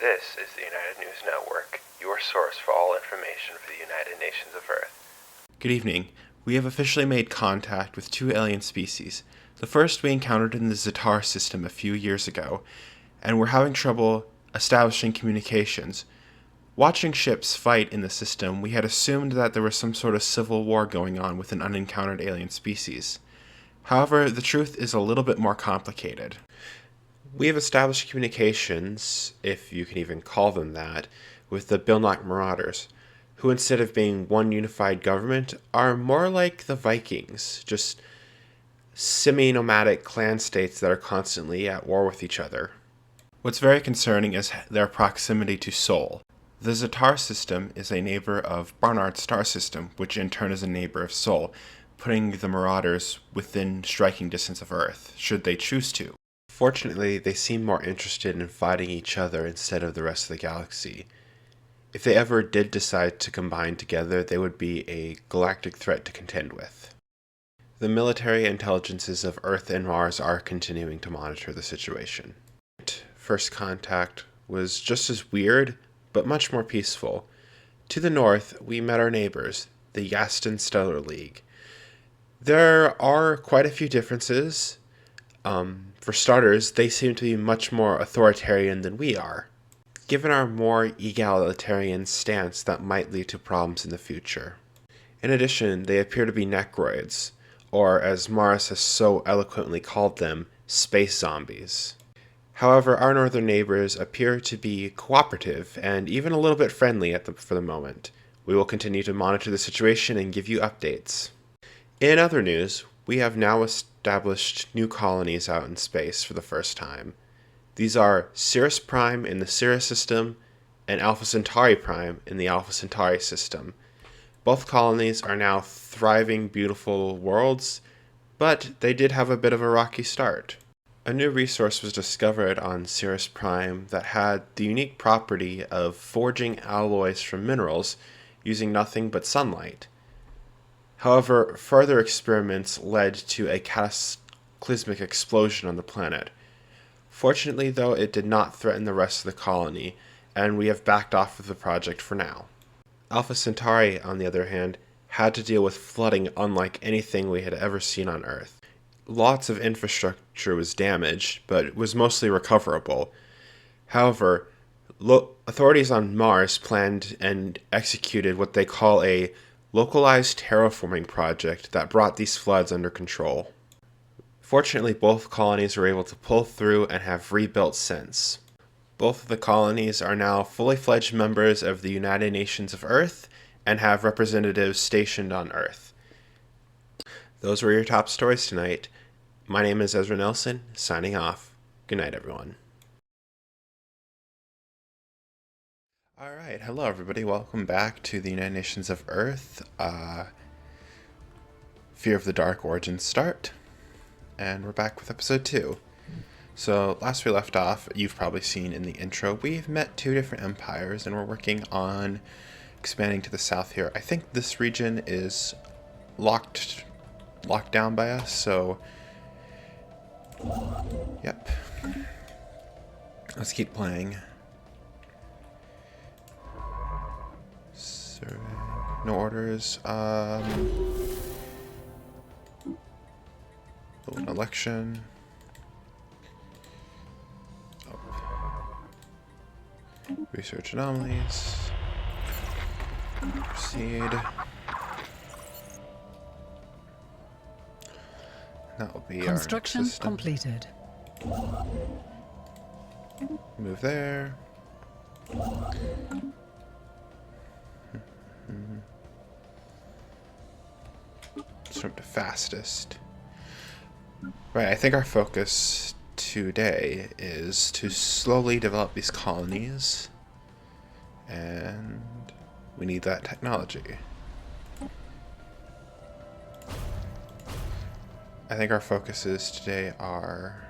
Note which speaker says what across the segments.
Speaker 1: This is the United News Network, your source for all information for the United Nations of Earth.
Speaker 2: Good evening. We have officially made contact with two alien species. The first we encountered in the Stellaris system a few years ago, and we're having trouble establishing communications. Watching ships fight in the system, we had assumed that there was some sort of civil war going on with an unencountered alien species. However, the truth is a little bit more complicated. We have established communications, if you can even call them that, with the Bilnok Marauders, who instead of being one unified government, are more like the Vikings, just semi-nomadic clan states that are constantly at war with each other. What's very concerning is their proximity to Sol. The Zatar system is a neighbor of Barnard's star system, which in turn is a neighbor of Sol, putting the Marauders within striking distance of Earth, should they choose to. Fortunately, they seem more interested in fighting each other instead of the rest of the galaxy. If they ever did decide to combine together, they would be a galactic threat to contend with. The military intelligences of Earth and Mars are continuing to monitor the situation. First contact was just as weird, but much more peaceful. To the north, we met our neighbors, the Yaston Stellar League. There are quite a few differences. For starters, they seem to be much more authoritarian than we are. Given our more egalitarian stance, that might lead to problems in the future. In addition, they appear to be necroids, or as Mars has so eloquently called them, space zombies. However, our northern neighbors appear to be cooperative and even a little bit friendly for the moment. We will continue to monitor the situation and give you updates. In other news, we have now established new colonies out in space for the first time. These are Sirius Prime in the Sirius system and Alpha Centauri Prime in the Alpha Centauri system. Both colonies are now thriving, beautiful worlds, but they did have a bit of a rocky start. A new resource was discovered on Sirius Prime that had the unique property of forging alloys from minerals using nothing but sunlight. However, further experiments led to a cataclysmic explosion on the planet. Fortunately, though, it did not threaten the rest of the colony, and we have backed off of the project for now. Alpha Centauri, on the other hand, had to deal with flooding unlike anything we had ever seen on Earth. Lots of infrastructure was damaged, but it was mostly recoverable. However, authorities on Mars planned and executed what they call a localized terraforming project that brought these floods under control. Fortunately, both colonies were able to pull through and have rebuilt since. Both of the colonies are now fully fledged members of the United Nations of Earth and have representatives stationed on Earth. Those were your top stories tonight. My name is Ezra Nelson, signing off. Good night, everyone. Alright, hello everybody, welcome back to the United Nations of Earth. Fear of the Dark Origins start, and we're back with episode 2. So, last we left off, you've probably seen in the intro, we've met two different empires, and we're working on expanding to the south here. I think this region is locked down by us, so yep. Let's keep playing. Survey. No orders. An election. Oh. Research anomalies. Proceed. That will be
Speaker 3: construction
Speaker 2: our system.
Speaker 3: Completed.
Speaker 2: Move there. Swim to fastest. Right, I think our focus today is to slowly develop these colonies, and we need that technology. I think our focuses today are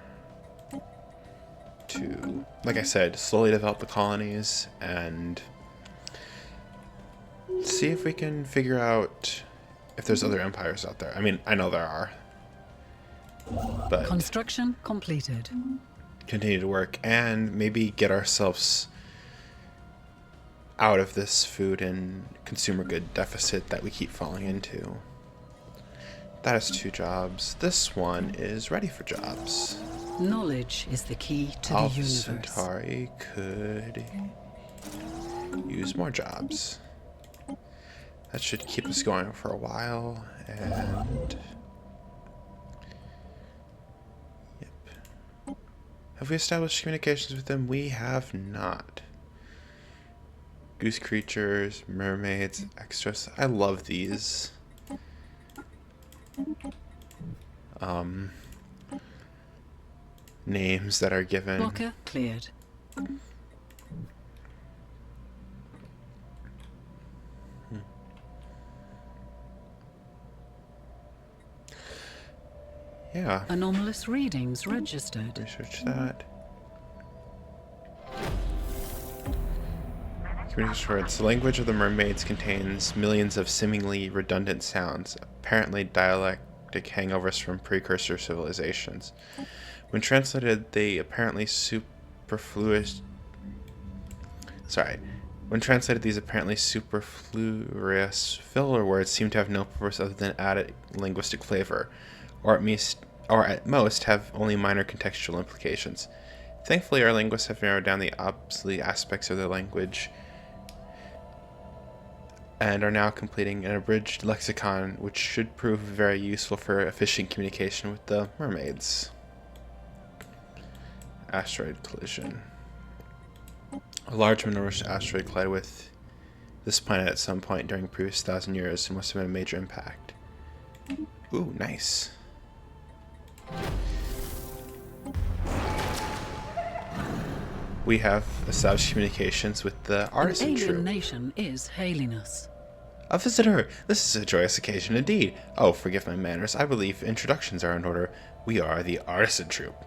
Speaker 2: to, like I said, slowly develop the colonies and see if we can figure out if there's other empires out there. I mean, I know there are. But
Speaker 3: construction completed.
Speaker 2: continue to work and maybe get ourselves out of this food and consumer good deficit that we keep falling into. That is 2 jobs. This one is ready for jobs.
Speaker 3: Knowledge is the key to
Speaker 2: Alpha
Speaker 3: the universe.
Speaker 2: Centauri could use more jobs. That should keep us going for a while, and... Yep. Have we established communications with them? We have not. Goose creatures, mermaids, extras. I love these. Names that are given.
Speaker 3: Blocker cleared.
Speaker 2: Yeah.
Speaker 3: Anomalous readings registered.
Speaker 2: Research that. Communication words. The language of the mermaids contains millions of seemingly redundant sounds, apparently dialectic hangovers from precursor civilizations. When translated, the apparently superfluous... When translated, these apparently superfluous filler words seem to have no purpose other than added linguistic flavor, or at most have only minor contextual implications. Thankfully, our linguists have narrowed down the obsolete aspects of their language and are now completing an abridged lexicon, which should prove very useful for efficient communication with the mermaids. Asteroid collision. A large mineral-rich asteroid collided with this planet at some point during the previous 1,000 years and must have been a major impact. Ooh, nice. We have established communications with the artisan
Speaker 3: An alien
Speaker 2: troupe.
Speaker 3: nation is hailing us.
Speaker 2: A visitor! This is a joyous occasion indeed. Oh, forgive my manners. I believe introductions are in order. We are the artisan troupe.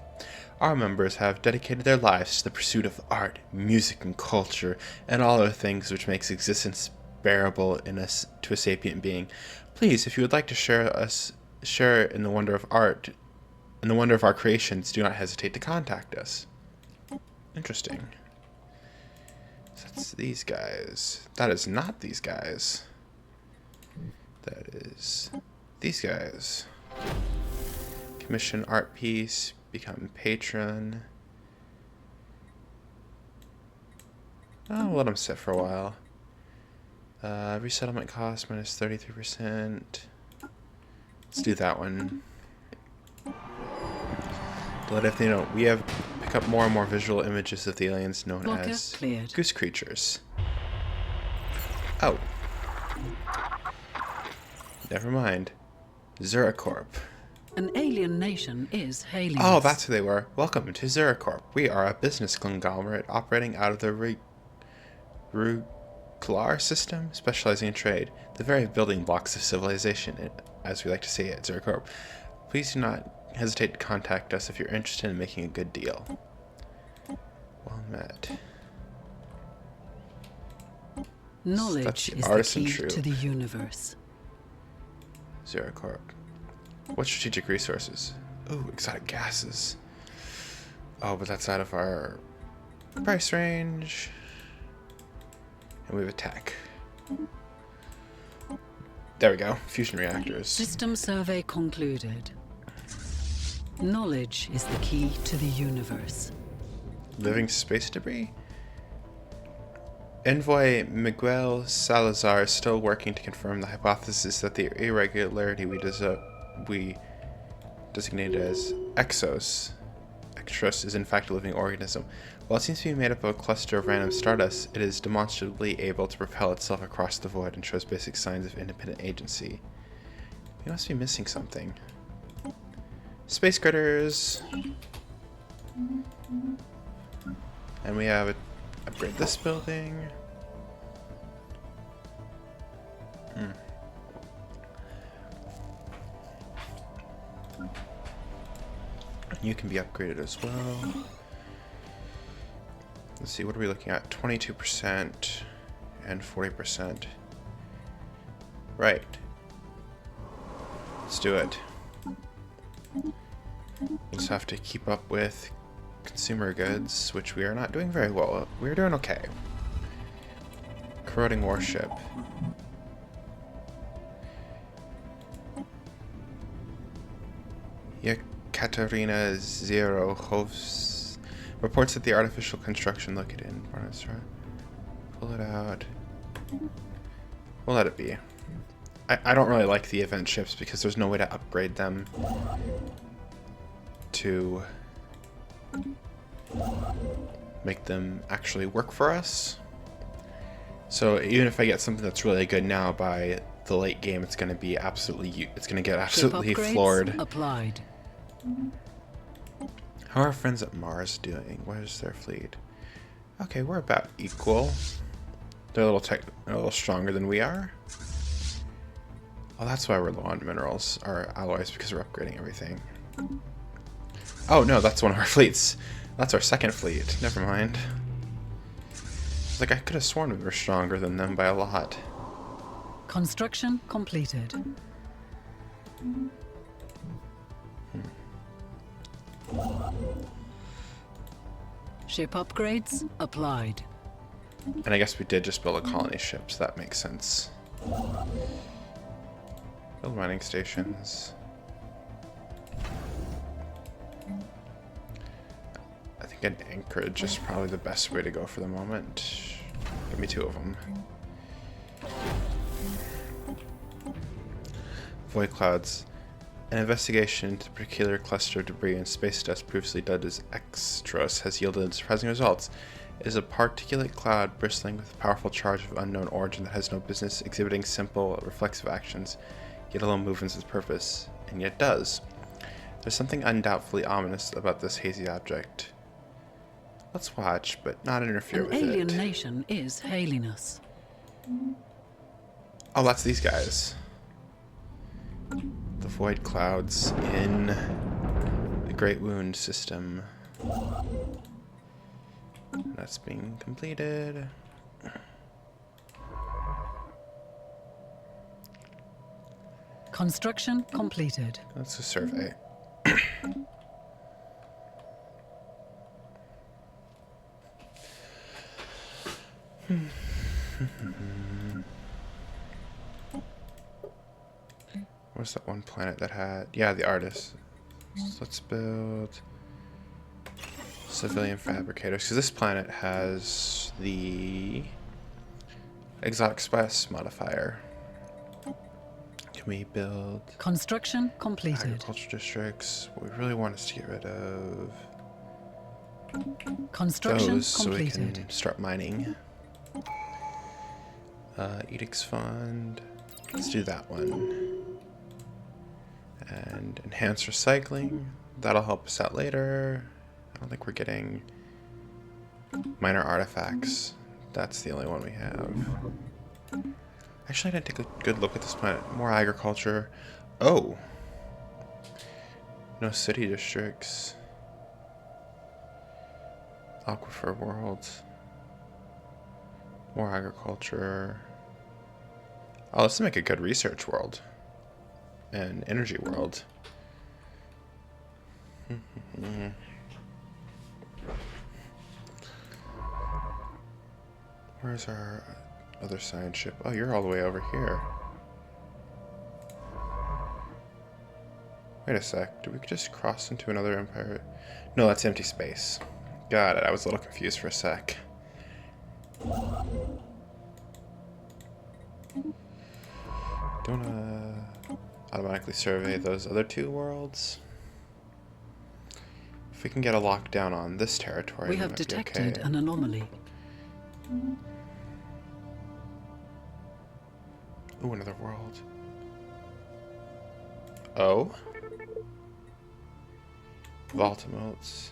Speaker 2: Our members have dedicated their lives to the pursuit of art, music, and culture, and all other things which makes existence bearable to a sapient being. Please, if you would like to share in the wonder of art, in the wonder of our creations, do not hesitate to contact us. Interesting. So that's these guys. That is not these guys. That is these guys. Commission art piece. Become patron. I'll let them sit for a while. Resettlement cost minus 33%. Let's do that one. But if they know, we have pick up more and more visual images of the aliens known
Speaker 3: Blocker
Speaker 2: as
Speaker 3: cleared.
Speaker 2: goose creatures. Oh. Never mind. Zuracorp.
Speaker 3: An alien nation is hailing
Speaker 2: Oh,
Speaker 3: us.
Speaker 2: that's who they were. Welcome to Zuracorp. We are a business conglomerate operating out of the Ruklar system, specializing in trade, the very building blocks of civilization, as we like to say at Zuracorp. Please do not hesitate to contact us if you're interested in making a good deal. Well met.
Speaker 3: Knowledge
Speaker 2: That's the
Speaker 3: is the
Speaker 2: artisan
Speaker 3: key
Speaker 2: troupe.
Speaker 3: to the universe.
Speaker 2: Zuracorp. What strategic resources? Ooh, exotic gases. Oh, but that's out of our price range. And we have attack. There we go. Fusion reactors.
Speaker 3: System survey concluded. Knowledge is the key to the universe.
Speaker 2: Living space debris? Envoy Miguel Salazar is still working to confirm the hypothesis that the irregularity we designated as Exos is in fact a living organism. While it seems to be made up of a cluster of random stardust, it is demonstrably able to propel itself across the void and shows basic signs of independent agency. We must be missing something. Space critters! And we have upgrade this building. You can be upgraded as well. Let's see, what are we looking at? 22% and 40%. Right. Let's do it. We'll just have to keep up with consumer goods, which we are not doing very well. We're doing okay. Corroding warship. Yekaterina Zero hosts reports that the artificial construction located in Barnestra. Pull it out. We'll let it be. I don't really like the event ships because there's no way to upgrade them to make them actually work for us. So even if I get something that's really good now, by the late game it's going to be absolutely, it's going to get absolutely floored.
Speaker 3: Applied.
Speaker 2: How are our friends at Mars doing? Where's their fleet? Okay, we're about equal. They're a little stronger than we are. Oh, that's why we're low on minerals or alloys, because we're upgrading everything. Oh no, that's one of our fleets. That's our second fleet. Never mind. Like, I could have sworn we were stronger than them by a lot.
Speaker 3: Construction completed. Ship upgrades applied.
Speaker 2: And I guess we did just build a colony ship, so that makes sense. Build mining stations. I think an anchorage is probably the best way to go for the moment. Give me 2 of them. Void clouds. An investigation into the peculiar cluster of debris and space dust previously dubbed as Extros has yielded surprising results. It is a particulate cloud bristling with a powerful charge of unknown origin that has no business exhibiting simple, reflexive actions, yet alone movements with purpose, and yet does. There's something undoubtedly ominous about this hazy object. Let's watch, but not interfere with it.
Speaker 3: An alien nation is hailing us.
Speaker 2: Oh, that's these guys. The void clouds in the Great Wound system. That's being completed.
Speaker 3: Construction completed.
Speaker 2: That's a survey. What's that one planet that had... Yeah, the artist. So let's build civilian fabricators, because this planet has the exotic spice modifier. Can we build
Speaker 3: Construction completed.
Speaker 2: agriculture districts? What we really want is to get rid of
Speaker 3: Construction
Speaker 2: those so we
Speaker 3: completed.
Speaker 2: can start mining. Edicts fund. Let's do that one. And enhance recycling. That'll help us out later. I don't think we're getting minor artifacts. That's the only one we have. Actually, I didn't take a good look at this planet. More agriculture. Oh! No city districts. Aquifer worlds. More agriculture. Oh, let's make a good research world. And energy world. Where's our other science ship? Oh, you're all the way over here. Wait a sec. Did we just cross into another empire? No, that's empty space. Got it. I was a little confused for a sec. Don't automatically survey those other 2 worlds. If we can get a lockdown on this territory,
Speaker 3: We
Speaker 2: we
Speaker 3: have
Speaker 2: might be
Speaker 3: detected
Speaker 2: okay.
Speaker 3: an anomaly.
Speaker 2: Ooh, another world. Oh? Vault emotes.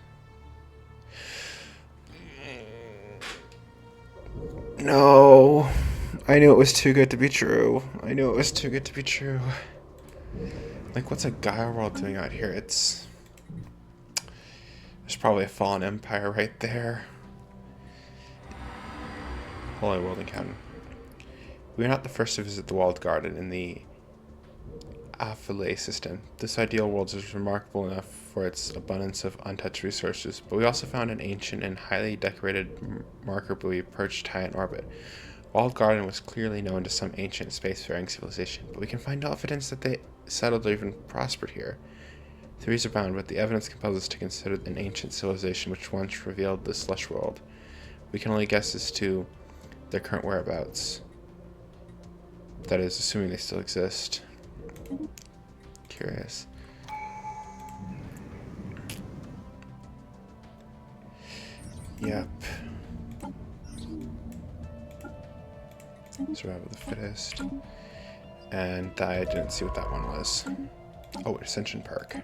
Speaker 2: No. I knew it was too good to be true. I knew it was too good to be true. Like, what's a Gaia world doing out here? It's... There's probably a fallen empire right there. Holy world encounter. We are not the first to visit the walled garden in the Affilay system. This ideal world is remarkable enough for its abundance of untouched resources, but we also found an ancient and highly decorated marker buoy perched high in orbit. Walled Garden was clearly known to some ancient spacefaring civilization, but we can find no evidence that they settled or even prospered here. Theories abound, but the evidence compels us to consider an ancient civilization which once revealed this lush world. We can only guess as to their current whereabouts. That is, assuming they still exist. Curious. Yep. Survival of the fittest. And I didn't see what that one was. Oh, Ascension perk.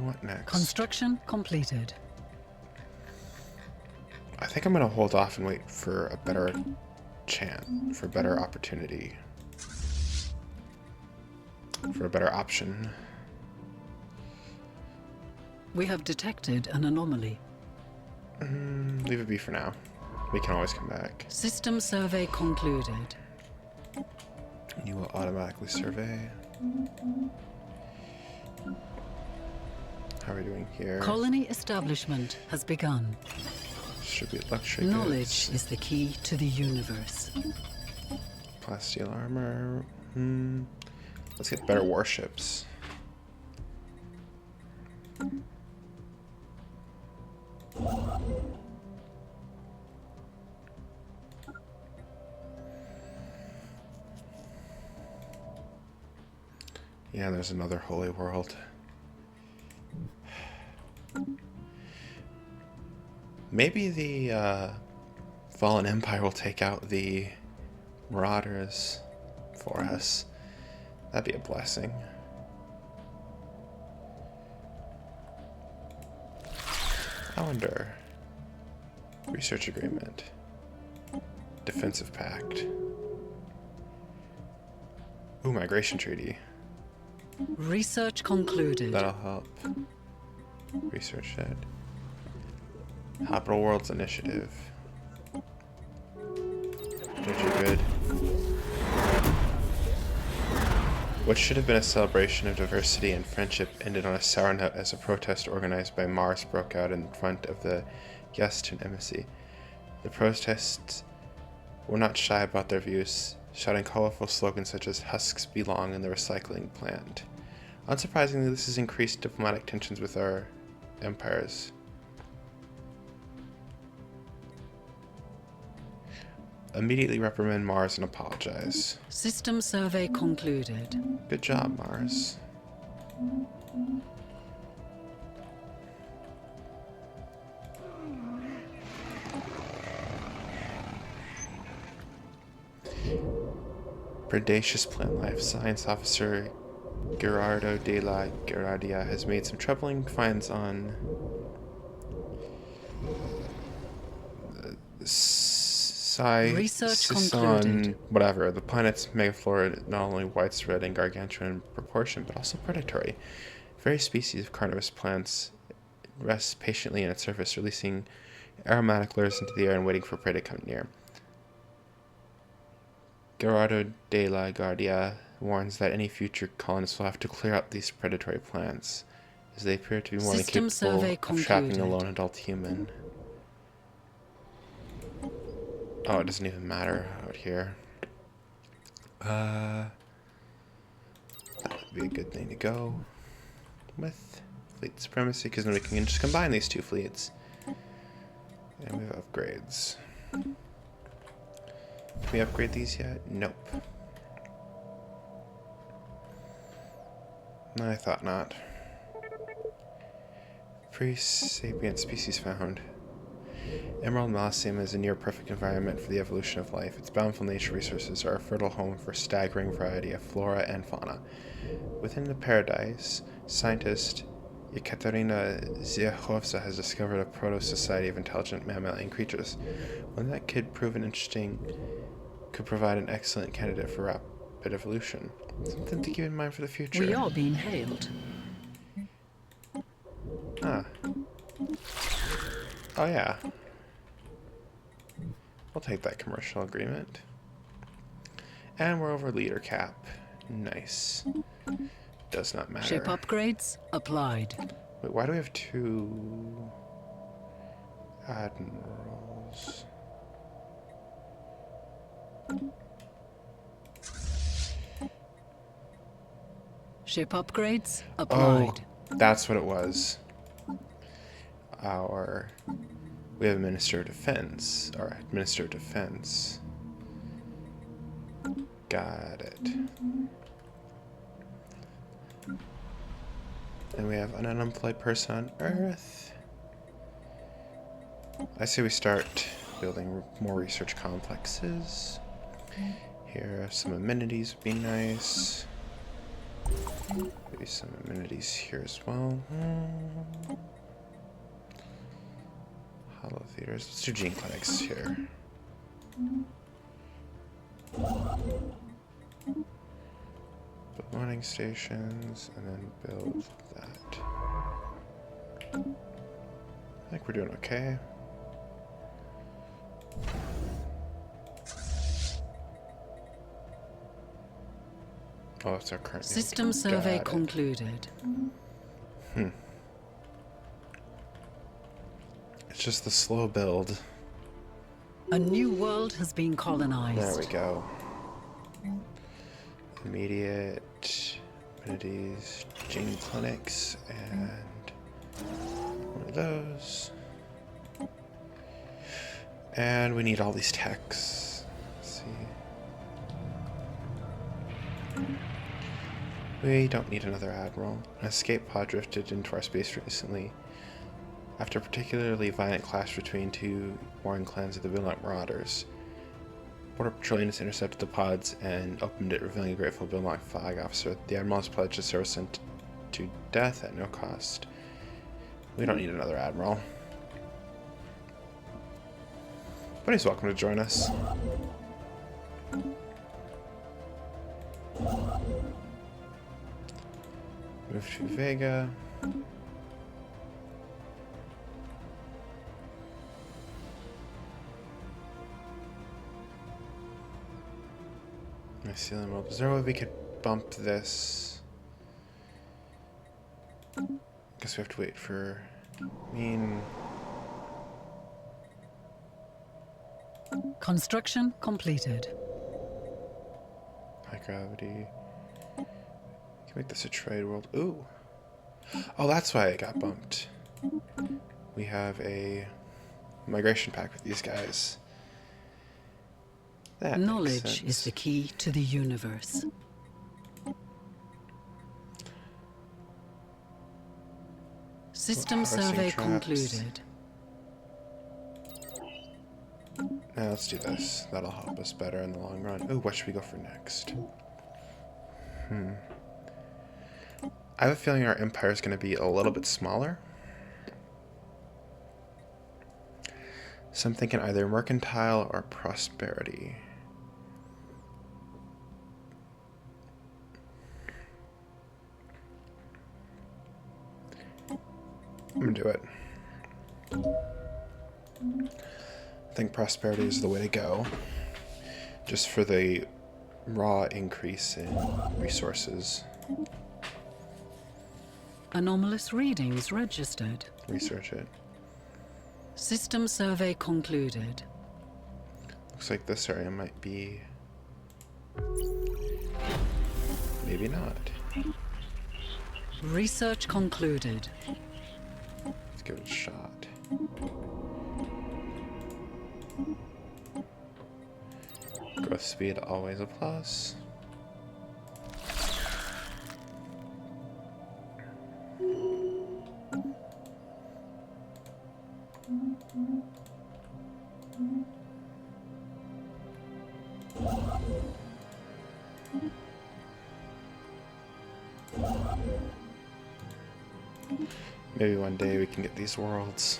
Speaker 2: What next?
Speaker 3: Construction completed.
Speaker 2: I think I'm gonna hold off and wait for a better chance, for a better opportunity, for a better option.
Speaker 3: We have detected an anomaly.
Speaker 2: Leave it be for now. We can always come back.
Speaker 3: System survey concluded.
Speaker 2: You will automatically survey. How are we doing here?
Speaker 3: Colony establishment has begun.
Speaker 2: Distribute luxury
Speaker 3: Knowledge
Speaker 2: goods.
Speaker 3: is the key to the universe.
Speaker 2: Plasteel armor. Let's get better warships. Yeah, there's another holy world. Maybe the Fallen Empire will take out the Marauders for us. That'd be a blessing. I wonder. Research agreement. Defensive pact. Ooh, migration treaty.
Speaker 3: Research concluded.
Speaker 2: That'll help. Research shed. Habitable Worlds Initiative. Those are good. What should have been a celebration of diversity and friendship ended on a sour note as a protest organized by Mars broke out in front of the Yaston embassy. The protests were not shy about their views, shouting colorful slogans such as "Husks belong" in the recycling plant. Unsurprisingly, this has increased diplomatic tensions with our empires. Immediately reprimand Mars and apologize.
Speaker 3: System survey concluded.
Speaker 2: Good job, Mars. Predacious plant life. Science officer Gerardo de la Guardia has made some troubling finds on
Speaker 3: Research
Speaker 2: Sison,
Speaker 3: concluded.
Speaker 2: whatever. The planet's megaflora not only widespread and gargantuan in proportion, but also predatory. Various species of carnivorous plants rest patiently in its surface, releasing aromatic lures into the air and waiting for prey to come near. Gerardo de la Guardia warns that any future colonists will have to clear out these predatory plants, as they appear to be more than
Speaker 3: System
Speaker 2: capable
Speaker 3: survey
Speaker 2: of trapping a
Speaker 3: concluded.
Speaker 2: lone adult human. Oh, it doesn't even matter out here. That would be a good thing to go with fleet supremacy, because then we can just combine these two fleets. And we have upgrades. Can we upgrade these yet? Nope. No, I thought not. Pre-sapient species found. Emerald Mausoleum is a near-perfect environment for the evolution of life. Its bountiful nature resources are a fertile home for a staggering variety of flora and fauna. Within the paradise, scientist Ekaterina Zyechovsa has discovered a proto-society of intelligent mammalian creatures. One that could provide an excellent candidate for rapid evolution. Something to keep in mind for the future.
Speaker 3: We are being hailed.
Speaker 2: Ah. Oh yeah. We'll take that commercial agreement. And we're over leader cap. Nice. Does not matter.
Speaker 3: Ship upgrades applied.
Speaker 2: Wait, why do we have two admirals?
Speaker 3: Ship upgrades applied.
Speaker 2: Oh, that's what it was. We have a Minister of Defense. Alright, Minister of Defense. Got it. And we have an unemployed person on Earth. I say we start building more research complexes. Here, some amenities would be nice. Maybe some amenities here as well. Hollow theaters. Let's do gene clinics here. Build mining stations and then build that. I think we're doing okay. Oh, that's our current
Speaker 3: System survey concluded.
Speaker 2: It's just the slow build.
Speaker 3: A new world has been colonized.
Speaker 2: There we go. Immediate amenities, gene clinics, and one of those. And we need all these techs. Let's see. We don't need another admiral. An escape pod drifted into our space recently. After a particularly violent clash between two warring clans of the Villanite Marauders, Border Patrol units intercepted the pods and opened it, revealing a grateful Villanite flag officer. The admiral has pledged to service him to death at no cost. We don't need another admiral. But he's welcome to join us. Move to Vega. Mycelium world. Is there a way we could bump this? Guess we have to wait for.
Speaker 3: Construction completed.
Speaker 2: High gravity. Can make this a trade world. Ooh. Oh, that's why it got bumped. We have a migration pact with these guys. That
Speaker 3: Knowledge is the key to the universe. System survey concluded.
Speaker 2: Now let's do this. That'll help us better in the long run. Ooh, what should we go for next? I have a feeling our empire is going to be a little bit smaller. So I'm thinking either mercantile or prosperity. I'm going to do it. I think prosperity is the way to go. Just for the raw increase in resources.
Speaker 3: Anomalous readings registered.
Speaker 2: Research it.
Speaker 3: System survey concluded.
Speaker 2: Looks like this area might be... maybe not.
Speaker 3: Research concluded.
Speaker 2: Let's give it a shot. Growth speed always a plus. Maybe one day we can get these worlds.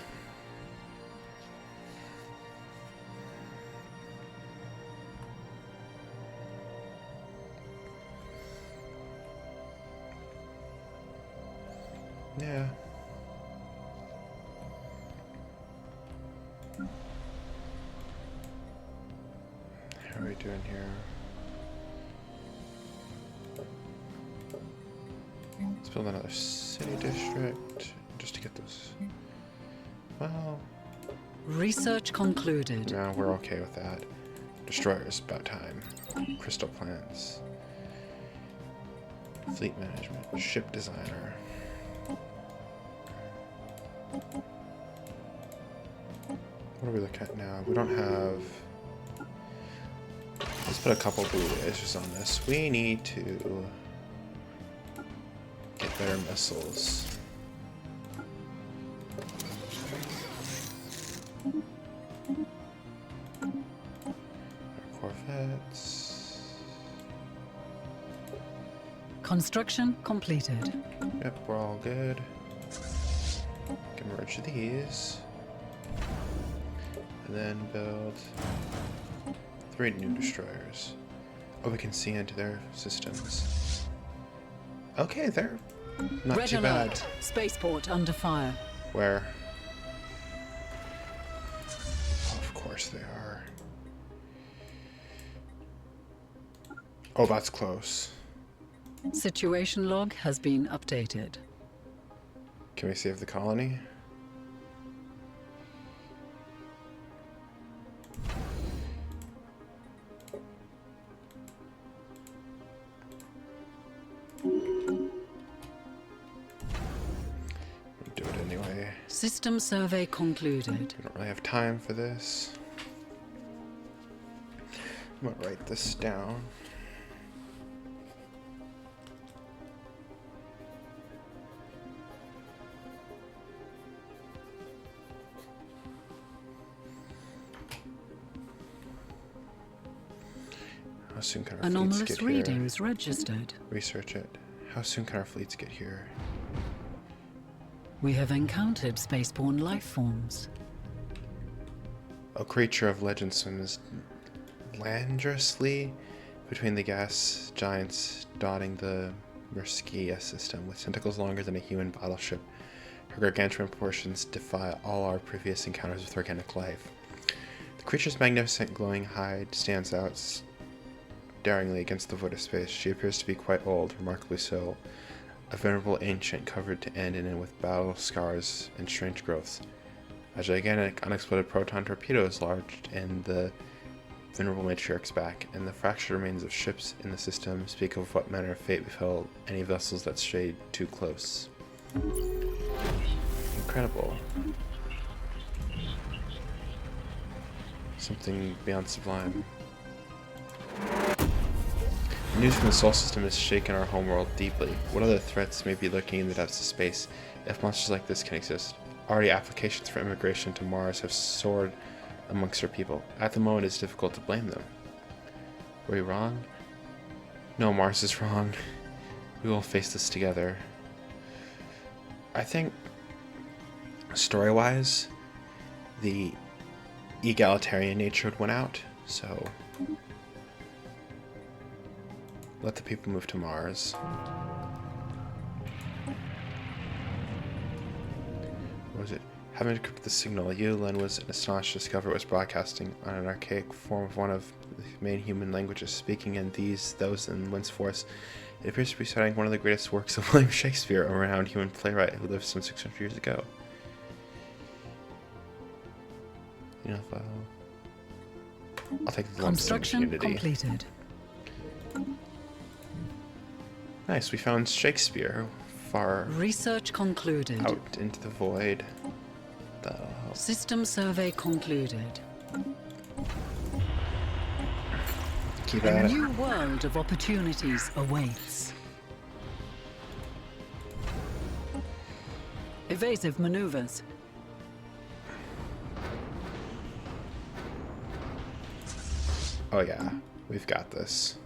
Speaker 2: Yeah. How are we doing here? Let's build another city district just to get those. Well,
Speaker 3: Research concluded.
Speaker 2: no, we're okay with that. Destroyers, about time. Crystal plants. Fleet management, ship designer. What do we look at now? We don't have... Let's put a couple blue lasers on this. We need to get better missiles. Our Corvettes.
Speaker 3: Construction completed.
Speaker 2: Yep, we're all good. Can merge these. And then build 3 new destroyers. Oh, we can see into their systems. Okay, they're not
Speaker 3: Red
Speaker 2: too
Speaker 3: alert.
Speaker 2: bad.
Speaker 3: Spaceport under fire.
Speaker 2: Where? Oh, of course they are. Oh, that's close.
Speaker 3: Situation log has been updated.
Speaker 2: Can we save the colony? Do it anyway.
Speaker 3: System survey concluded.
Speaker 2: We don't really have time for this. I'm gonna write this down. How soon can our fleets
Speaker 3: Anomalous
Speaker 2: get here?
Speaker 3: readings registered.
Speaker 2: Research it. How soon can our fleets get here?
Speaker 3: We have encountered spaceborne life forms.
Speaker 2: A creature of legend swims landrously between the gas giants dotting the Murskia system, with tentacles longer than a human battleship. Her gargantuan proportions defy all our previous encounters with organic life. The creature's magnificent glowing hide stands out daringly against the void of space. She appears to be quite old, remarkably so. A venerable ancient covered to end and end with battle scars and strange growths. A gigantic unexploded proton torpedo is lodged in the venerable matriarch's back, and the fractured remains of ships in the system speak of what manner of fate befell any vessels that strayed too close. Incredible. Something beyond sublime. News from the Sol system has shaken our homeworld deeply. What other threats may be lurking in the depths of space, if monsters like this can exist? Already applications for immigration to Mars have soared amongst our people. At the moment, it's difficult to blame them. Were we wrong? No, Mars is wrong. We will face this together. I think, story-wise, the egalitarian nature would win out, so let the people move to Mars. What was it? Having decrypted the signal, Len was astonished to discover it was broadcasting on an archaic form of one of the main human languages, speaking in these, those, and whenceforth. It appears to be citing one of the greatest works of William Shakespeare, a renowned human playwright who lived some 600 years ago. You know, I'll take the lumps in
Speaker 3: Construction
Speaker 2: unity.
Speaker 3: completed.
Speaker 2: Nice, we found Shakespeare far
Speaker 3: Research concluded.
Speaker 2: out into the void. That'll help.
Speaker 3: System survey concluded.
Speaker 2: Keep
Speaker 3: A
Speaker 2: at it.
Speaker 3: new world of opportunities awaits. Evasive maneuvers.
Speaker 2: Oh yeah, we've got this.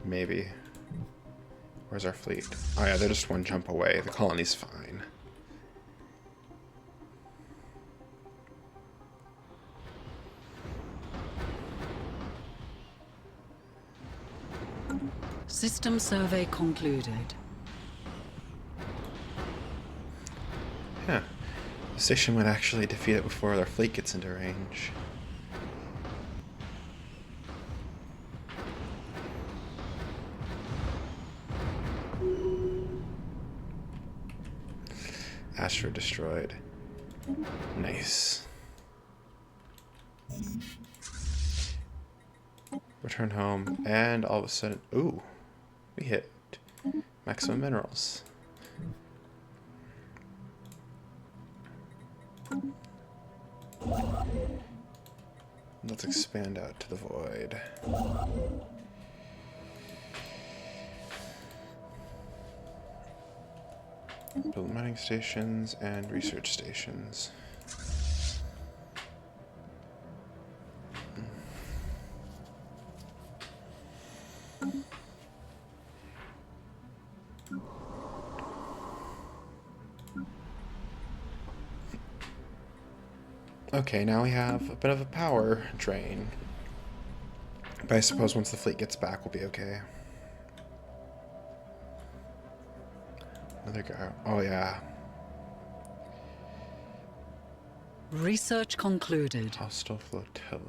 Speaker 2: Maybe. Where's our fleet? Oh yeah, they're just one jump away. The colony's fine.
Speaker 3: System survey concluded.
Speaker 2: Yeah. The station might actually defeat it before our fleet gets into range. Asteroid destroyed. Nice. Return home, and all of a sudden, ooh, We hit maximum minerals. Let's expand out to the void. Build mining stations and research stations. Okay, now we have a bit of a power drain. But I suppose once the fleet gets back, we'll be okay. Another guy. Oh, yeah.
Speaker 3: Research concluded.
Speaker 2: Hostile flotilla.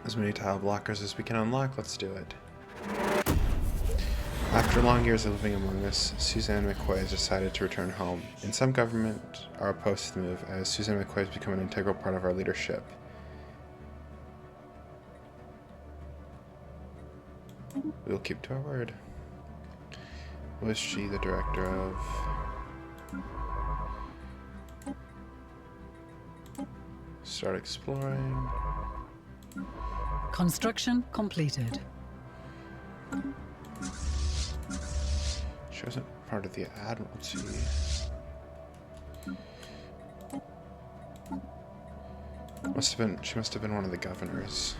Speaker 2: As many tile blockers as we can unlock, let's do it. After long years of living among us, Suzanne McCoy has decided to return home. In some government are opposed to the move, as Suzanne McCoy has become an integral part of our leadership. We will keep to our word. Who is she the director of? Start exploring.
Speaker 3: Construction completed.
Speaker 2: She wasn't part of the Admiralty. She must have been one of the governors.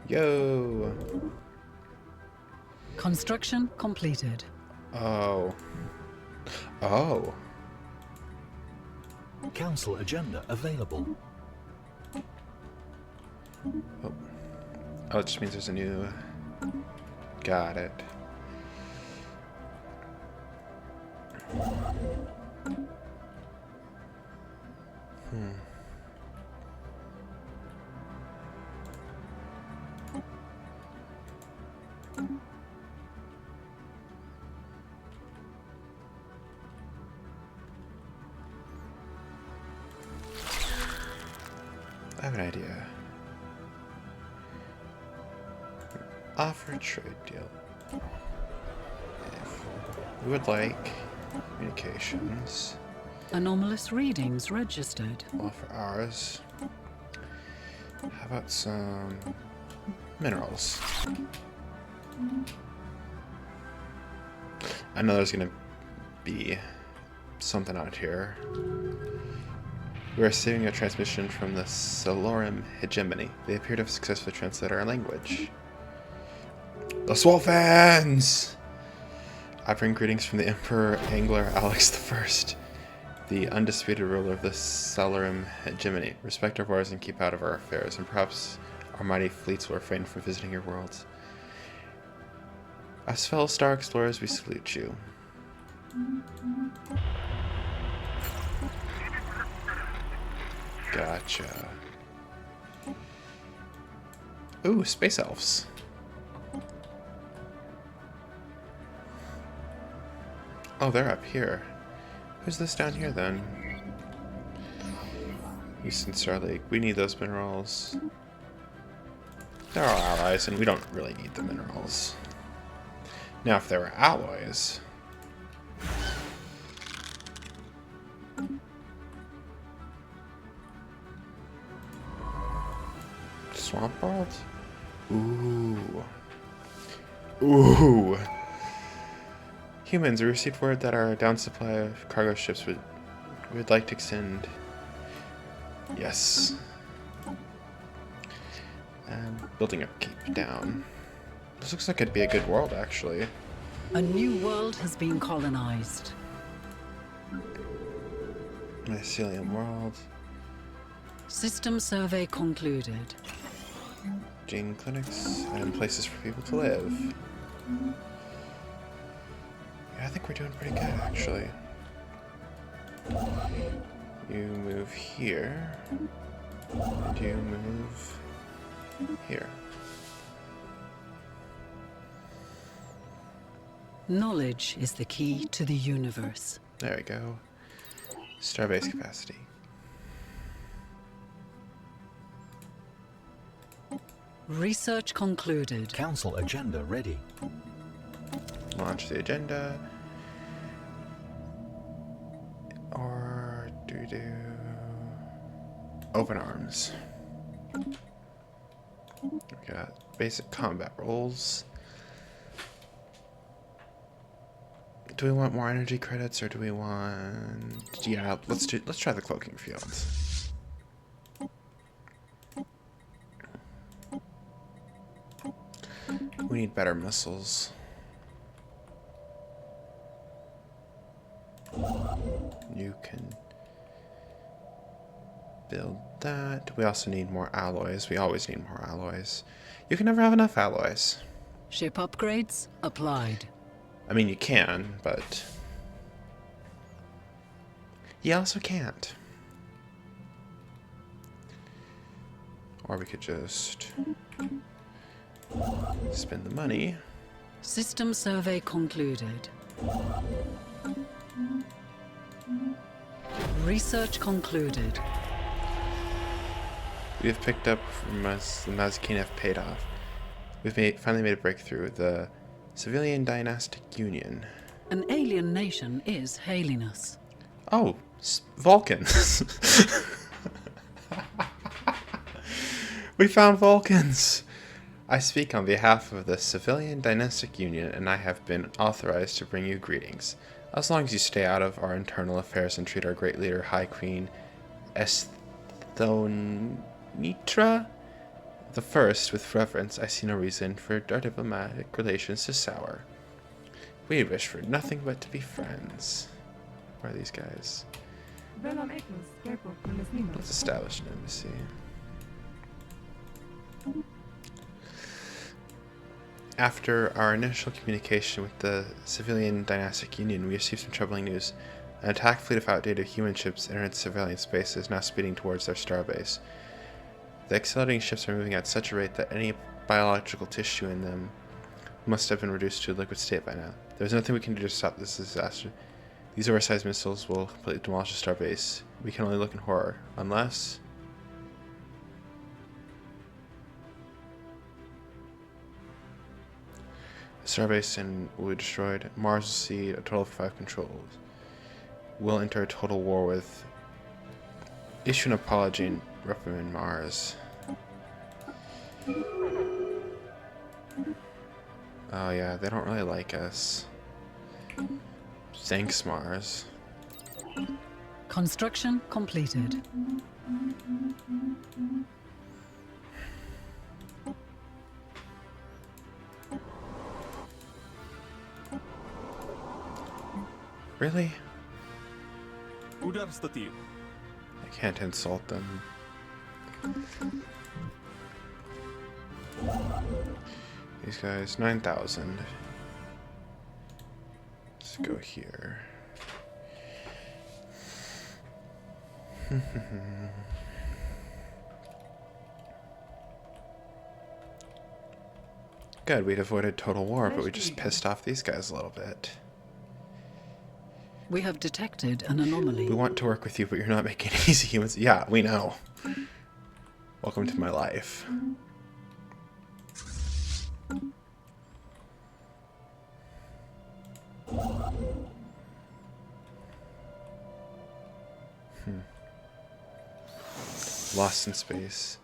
Speaker 2: Yo!
Speaker 3: Construction completed.
Speaker 2: Oh. Oh.
Speaker 4: Council agenda available.
Speaker 2: Oh. Oh, it just means there's a new... Got it. I have an idea. Offer a trade deal. If we would like communications,
Speaker 3: Anomalous readings registered.
Speaker 2: offer ours. How about some minerals? I know there's gonna be something out here. We are receiving a transmission from the Stellaris hegemony. They appear to have successfully translated our language. The Swolfans! I bring greetings from the Emperor Angler Alex I, the undisputed ruler of the Stellaris hegemony. Respect our wars and keep out of our affairs, and perhaps our mighty fleets will refrain from visiting your worlds. As fellow star explorers, we salute you. Gotcha. Ooh, space elves. Oh, they're up here. Who's this down here, then? Eastern Star Lake. We need those minerals. They're our allies, and we don't really need the minerals. Now, if they were alloys... Swamp World? Ooh. Ooh. Humans, we received word that our down supply of cargo ships would like to extend. Yes. And building a keep down. This looks like it'd be a good world, actually.
Speaker 3: A new world has been colonized.
Speaker 2: Mycelium world.
Speaker 3: System survey concluded.
Speaker 2: Gene clinics and places for people to live. Yeah, I think we're doing pretty good, actually. You move here. And you move here.
Speaker 3: Knowledge is the key to the universe.
Speaker 2: There we go. Starbase capacity.
Speaker 3: Research concluded.
Speaker 4: Council agenda ready.
Speaker 2: Launch the agenda. Or do we do open arms? We got basic combat roles. Do we want more energy credits or do we want... Yeah, let's try the cloaking fields. We need better missiles. You can build that. We also need more alloys. We always need more alloys. You can never have enough alloys.
Speaker 3: Ship upgrades applied.
Speaker 2: I mean, you can, but you also can't. Or we could just spend the money.
Speaker 3: System survey concluded. Research concluded.
Speaker 2: We have picked up from us the Mazikeen have paid off. We've finally made a breakthrough. The Civilian Dynastic Union.
Speaker 3: An alien nation is hailing us.
Speaker 2: Oh, Vulcans. We found Vulcans. I speak on behalf of the Civilian Dynastic Union, and I have been authorized to bring you greetings. As long as you stay out of our internal affairs and treat our great leader, High Queen Esthonitra the First with reverence, I see no reason for our diplomatic relations to sour. We wish for nothing but to be friends. Where are these guys? Let's establish an embassy. After our initial communication with the Civilian Dynastic Union, we received some troubling news. An attack fleet of outdated human ships entered civilian space is now speeding towards their starbase. The accelerating ships are moving at such a rate that any biological tissue in them must have been reduced to a liquid state by now. There's nothing we can do to stop this disaster. These oversized missiles will completely demolish the starbase. We can only look in horror, unless... The starbase will be destroyed. Mars will see a total of 5 controls. We'll enter a total war with... Issue an apology and reprimand Mars. Oh yeah, they don't really like us. Thanks, Mars.
Speaker 3: Construction completed.
Speaker 2: Really?
Speaker 5: Uдар статив.
Speaker 2: I can't insult them. These guys, 9,000. Let's go here. Good, we'd avoided total war, but we just pissed off these guys a little bit.
Speaker 3: We have detected an anomaly.
Speaker 2: We want to work with you, but you're not making it easy, humans. Yeah, we know. Welcome to my life. Lost in space.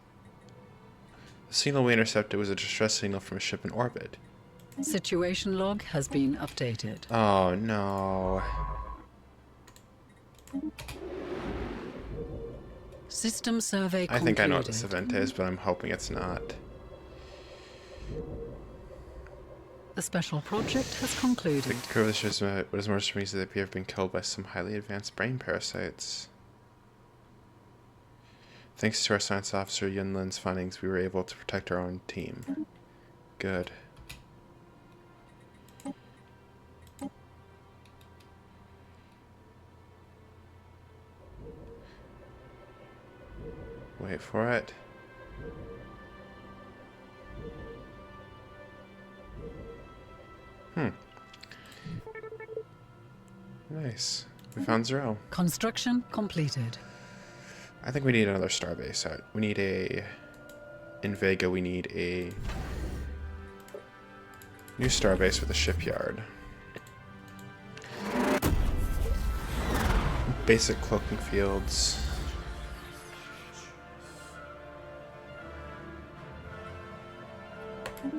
Speaker 2: The signal we intercepted was a distress signal from a ship in orbit.
Speaker 3: Situation log has been updated.
Speaker 2: Oh no.
Speaker 3: System survey
Speaker 2: I
Speaker 3: concluded.
Speaker 2: think I know what this event is, but I'm hoping it's not.
Speaker 3: The special project has
Speaker 2: The
Speaker 3: concluded.
Speaker 2: crew of the ship was more surprised that they appear to have been killed by some highly advanced brain parasites. Thanks to our science officer Yunlin's findings, we were able to protect our own team. Good. Wait for it. Nice. We found 0.
Speaker 3: Construction completed.
Speaker 2: I think we need another starbase out. We need a in Vega we need a new starbase with a shipyard. Basic cloaking fields.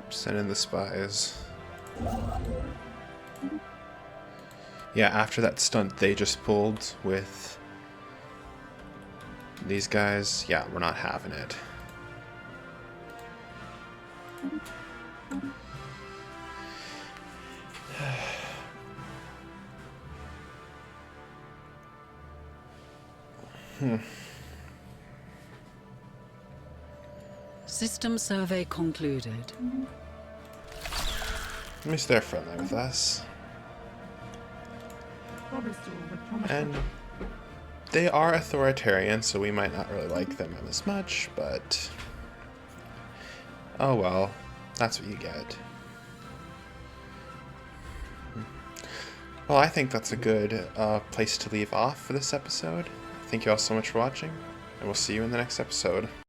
Speaker 2: Send in the spies. Yeah, after that stunt they just pulled with these guys, yeah, we're not having it.
Speaker 3: System survey concluded.
Speaker 2: At least they're friendly with us. And they are authoritarian, so we might not really like them as much, but oh well, that's what you get. Well, I think that's a good place to leave off for this episode. Thank you all so much for watching, and we'll see you in the next episode.